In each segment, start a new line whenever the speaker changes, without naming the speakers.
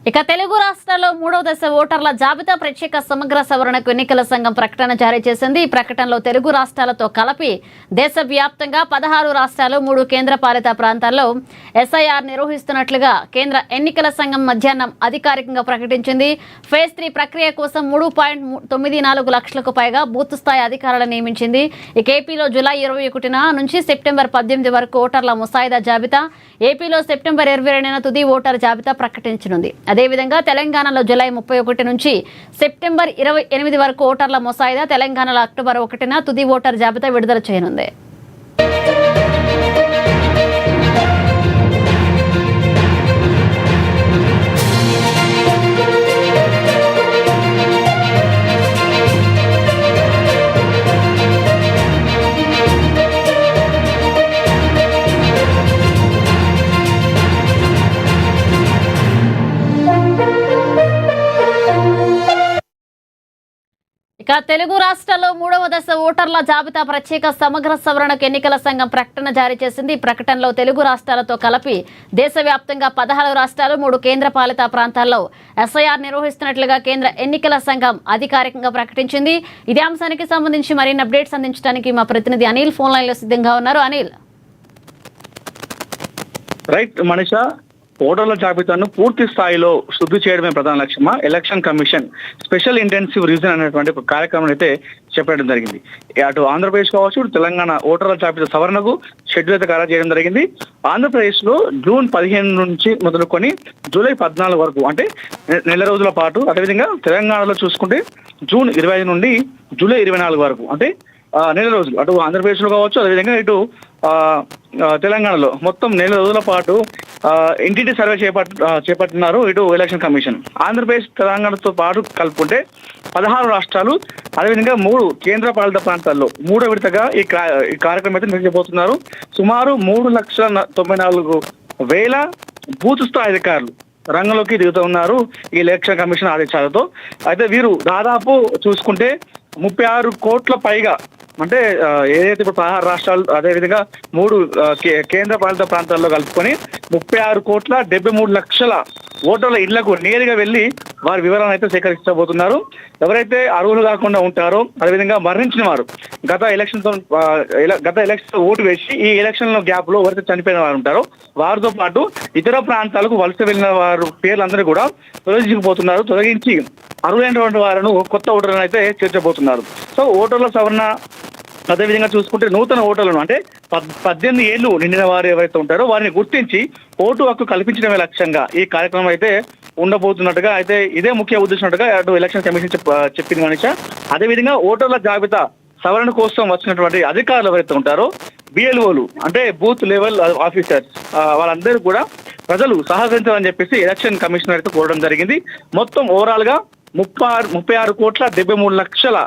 ఇక తెలుగు రాష్ట్రాల్లో 3వ దశ ఓటర్ల జాబితా ప్రత్యేక సమగ్ర సవరణకు ఎన్నికల సంఘం ప్రకటన జారీ చేసింది. ఈ ప్రకటనలో తెలుగు రాష్ట్రాలతో కలిపి దేశవ్యాప్తంగా 16 రాష్ట్రాలు 3 కేంద్రపాలిత ప్రాంతాల్లో ఎస్ఐఆర్ నిర్వహిస్తున్నట్లుగా కేంద్ర ఎన్నికల సంఘం మధ్యాహ్నం అధికారికంగా ప్రకటించింది. ఫేజ్ 3 ప్రక్రియ కోసం 3.94 లక్షలకు పైగా బూత్ స్థాయి అధికారులను నియమించింది. ఇక ఏపీలో జూలై 21 నుంచి సెప్టెంబర్ 18 వరకు ఓటర్ల ముసాయిదా జాబితా, ఏపీలో సెప్టెంబర్ 22న తుది ఓటర్ జాబితా ప్రకటించనుంది. అదేవిధంగా తెలంగాణలో జూలై 31 నుంచి సెప్టెంబర్ 28 వరకు ఓటర్ల ముసాయిదా, తెలంగాణలో అక్టోబర్ 1న తుది ఓటర్ జాబితా విడుదల చేయనుంది. ఇక తెలుగు రాష్ట్రాల్లో 3వ దశ ఓటర్ల జాబితా ప్రత్యేక సమగ్ర సవరణకు ఎన్నికల సంఘం ప్రకటన జారీ చేసింది. ఈ ప్రకటనలో తెలుగు రాష్ట్రాలతో కలిపి దేశవ్యాప్తంగా 16 రాష్ట్రాలు 3 కేంద్రపాలిత ప్రాంతాల్లో ఎస్ఐఆర్ నిర్వహిస్తున్నట్లుగా కేంద్ర ఎన్నికల సంఘం అధికారికంగా ప్రకటించింది. ఇదే అంశానికి సంబంధించి మరిన్ని అప్డేట్స్ అందించడానికి మా ప్రతినిధి అనిల్ ఫోన్ లైన్ లో సిద్ధంగా ఉన్నారు. అనిల్,
రైట్ మనీషా, ఓటర్ల జాబితాను పూర్తి స్థాయిలో శుద్ధి చేయడమే ప్రధాన లక్ష్యమా election commission special intensive revision అనేటువంటి ఒక కార్యక్రమం అయితే చెప్పడం జరిగింది. అటు ఆంధ్రప్రదేశ్ కావచ్చు, తెలంగాణ ఓటర్ల జాబితా సవరణకు షెడ్యూల్ అయితే ఖరారు చేయడం జరిగింది. ఆంధ్రప్రదేశ్ లో జూన్ 15 నుంచి మొదలుకొని జూలై 14 వరకు, అంటే నెల రోజుల పాటు. అదేవిధంగా తెలంగాణలో చూసుకుంటే జూన్ 25 నుండి జూలై 24 వరకు, అంటే నెల రోజులు. అటు ఆంధ్రప్రదేశ్లో కావచ్చు, అదేవిధంగా ఇటు తెలంగాణలో మొత్తం నెల రోజుల పాటు ఇంటింటి సర్వే చేపట్టినారు ఇటు ఎలక్షన్ కమిషన్. ఆంధ్రప్రదేశ్ తెలంగాణతో పాటు కలుపుకుంటే 16 రాష్ట్రాలు, అదేవిధంగా 3 కేంద్రపాలిత ప్రాంతాల్లో 3వ విడతగా ఈ కార్యక్రమం అయితే నిర్వహించబోతున్నారు. సుమారు 3,94,000 బూత్ స్థాయి అధికారులు రంగంలోకి దిగుతూ ఉన్నారు ఈ ఎలక్షన్ కమిషన్ ఆదేశాలతో. అయితే వీరు దాదాపు చూసుకుంటే 36 కోట్ల పైగా, అంటే ఏదైతే ఇప్పుడు 16 రాష్ట్రాలు అదేవిధంగా 3 కేంద్ర పాలిత ప్రాంతాల్లో కలుపుకొని 36,73,00,000 ఓటర్ల ఇళ్లకు నేరుగా వెళ్లి వారి వివరాలను అయితే సేకరించబోతున్నారు. ఎవరైతే అర్హులు కాకుండా ఉంటారో, అదేవిధంగా మరణించిన వారు గత ఎలక్షన్ ఓటు వేసి ఈ ఎలక్షన్ గ్యాప్ లో ఎవరైతే చనిపోయిన వారు ఉంటారో వారితో పాటు ఇతర ప్రాంతాలకు వలస వెళ్లిన వారు పేర్లందరూ కూడా తొలగించి అర్హులైనటువంటి వారిని కొత్త ఓటర్లను అయితే చేర్చబోతున్నారు. సో ఓటర్ల సవరణ, అదేవిధంగా చూసుకుంటే నూతన ఓటర్లను, అంటే 18 ఏళ్లు నిండిన వారు ఎవరైతే ఉంటారో వారిని గుర్తించి ఓటు హక్కు కల్పించడమే లక్ష్యంగా ఈ కార్యక్రమం అయితే ఉండబోతున్నట్టుగా, అయితే ఇదే ముఖ్య ఉద్దేశంగా అటు ఎలక్షన్ కమిషన్ చెప్పింది మనీషా. అదేవిధంగా ఓటర్ల జాబితా సవరణ కోసం వచ్చినటువంటి అధికారులు ఎవరైతే ఉంటారో బిఎల్ఓలు, అంటే బూత్ లెవెల్ ఆఫీసర్స్, వాళ్ళందరూ కూడా ప్రజలు సహకరించాలని చెప్పేసి ఎలక్షన్ కమిషనర్ అయితే కోరడం జరిగింది. మొత్తం ఓవరాల్ గా 36,73,00,000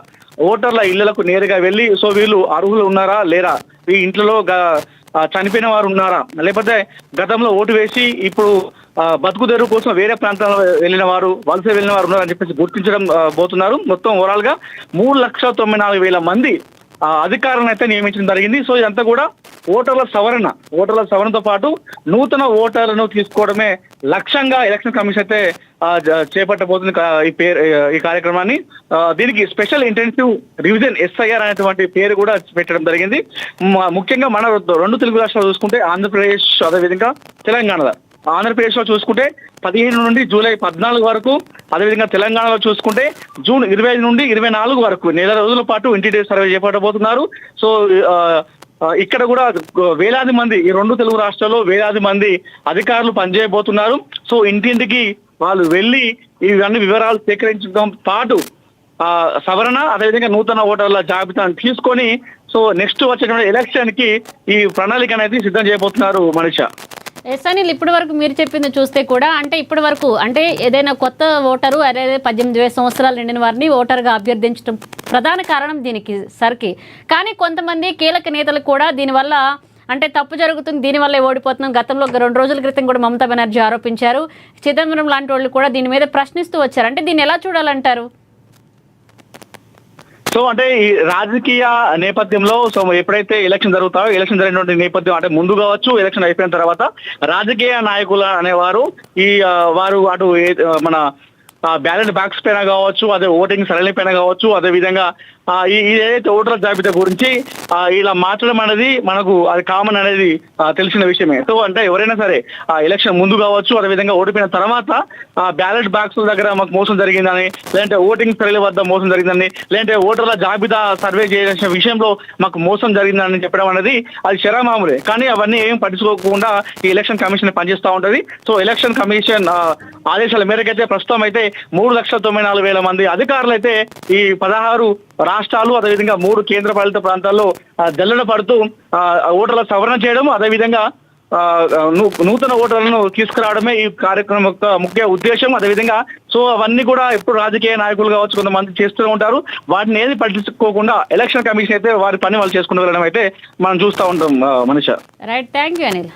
ఓటర్ల ఇళ్లకు నేరుగా వెళ్లి, సో వీళ్ళు అర్హులు ఉన్నారా లేరా, ఈ ఇంట్లో చనిపోయిన వారు ఉన్నారా, లేకపోతే గతంలో ఓటు వేసి ఇప్పుడు బతుకుదెరువు కోసం వేరే ప్రాంతాల్లో వెళ్ళిన వారు, వలస వెళ్ళిన వారు ఉన్నారని చెప్పేసి గుర్తించడం పోతున్నారు. మొత్తం ఓవరాల్ గా 3,94,000 మంది అధికారులను అయితే నియమించడం జరిగింది. సో ఇదంతా కూడా ఓటర్ల సవరణతో పాటు నూతన ఓటర్లను తీసుకోవడమే లక్ష్యంగా ఎలక్షన్ కమిషన్ అయితే చేపట్టబోతుంది ఈ కార్యక్రమాన్ని. దీనికి స్పెషల్ ఇంటెన్సివ్ రివిజన్ ఎస్ఐఆర్ అనేటువంటి పేరు కూడా పెట్టడం జరిగింది. ముఖ్యంగా మన 2 తెలుగు రాష్ట్రాలు చూసుకుంటే ఆంధ్రప్రదేశ్, అదేవిధంగా తెలంగాణలో. ఆంధ్రప్రదేశ్ లో చూసుకుంటే 15 నుండి జూలై 14 వరకు, అదేవిధంగా తెలంగాణలో చూసుకుంటే జూన్ 25 నుండి 24 వరకు నెల రోజుల పాటు ఇంటింటి సర్వే చేపట్టబోతున్నారు. సో ఇక్కడ కూడా వేలాది మంది, ఈ 2 తెలుగు రాష్ట్రాల్లో వేలాది మంది అధికారులు పనిచేయబోతున్నారు. సో ఇంటింటికి వాళ్ళు వెళ్ళి ఇవన్నీ వివరాలు సేకరించడం పాటు సవరణ, అదేవిధంగా నూతన ఓటర్ల జాబితాను తీసుకొని సో నెక్స్ట్ వచ్చేటువంటి ఎలక్షన్ కి ఈ ప్రణాళిక అనేది సిద్ధం చేయబోతున్నారు మనీషా.
అనిల్, ఇప్పటి వరకు మీరు చెప్పింది చూస్తే కూడా, అంటే ఇప్పటి వరకు అంటే ఏదైనా కొత్త ఓటరు అదే 18 సంవత్సరాలు నిండిన వారిని ఓటర్గా అభ్యర్థించడం ప్రధాన కారణం దీనికి సరికి. కానీ కొంతమంది కీలక నేతలు కూడా దీనివల్ల అంటే తప్పు జరుగుతుంది, దీనివల్లే ఓడిపోతున్నాం. గతంలో 2 రోజుల క్రితం కూడా మమతా బెనర్జీ ఆరోపించారు. చిదంబరం లాంటి వాళ్ళు కూడా దీని మీద ప్రశ్నిస్తూ వచ్చారు. అంటే దీన్ని ఎలా చూడాలంటారు?
సో అంటే ఈ రాజకీయ నేపథ్యంలో సో ఎప్పుడైతే ఎలక్షన్ జరుగుతాయో, ఎలక్షన్ జరిగినటువంటి నేపథ్యం అంటే ముందు కావచ్చు, ఎలక్షన్ అయిపోయిన తర్వాత రాజకీయ నాయకులు అనేవారు వారు అటు మన బ్యాలెట్ బాక్స్ పైన కావచ్చు, అదే ఓటింగ్ సరళి పైన కావచ్చు, అదే విధంగా ఏదైతే ఓటర్ల జాబితా గురించి ఇలా మార్చడం అనేది మనకు అది కామన్ అనేది తెలిసిన విషయమే. సో అంటే ఎవరైనా సరే ఎలక్షన్ ముందు కావచ్చు, అదేవిధంగా ఓడిపోయిన తర్వాత బ్యాలెట్ బాక్స్ దగ్గర మాకు మోసం జరిగిందని, లేదంటే ఓటింగ్ సరళి వద్ద మోసం జరిగిందని, లేదంటే ఓటర్ల జాబితా సర్వే చేయాల్సిన విషయంలో మాకు మోసం జరిగిందని చెప్పడం అనేది అది శరామామూలే. కానీ అవన్నీ ఏం పట్టించుకోకుండా ఈ ఎలక్షన్ కమిషన్ పనిచేస్తూ ఉంటది. సో ఎలక్షన్ కమిషన్ ఆదేశాల మేరకైతే ప్రస్తుతం అయితే 3,94,000 మంది అధికారులు అయితే ఈ 16 రాష్ట్రాలు, అదేవిధంగా 3 కేంద్ర పాలిత ప్రాంతాల్లో జల్లెడ పడుతూ ఓటర్ల సవరణ చేయడం, అదేవిధంగా నూతన ఓటర్లను తీసుకురావడమే ఈ కార్యక్రమం యొక్క ముఖ్య ఉద్దేశం. అదేవిధంగా సో అవన్నీ కూడా ఎప్పుడు రాజకీయ నాయకులు కావచ్చు కొంతమంది చేస్తూ ఉంటారు. వాటిని ఏది పట్టించుకోకుండా ఎలక్షన్ కమిషన్ అయితే వారి పని వాళ్ళు చేసుకుని వెళ్ళడం అయితే మనం చూస్తూ ఉంటాం. Manisha.
Right, thank you Anil.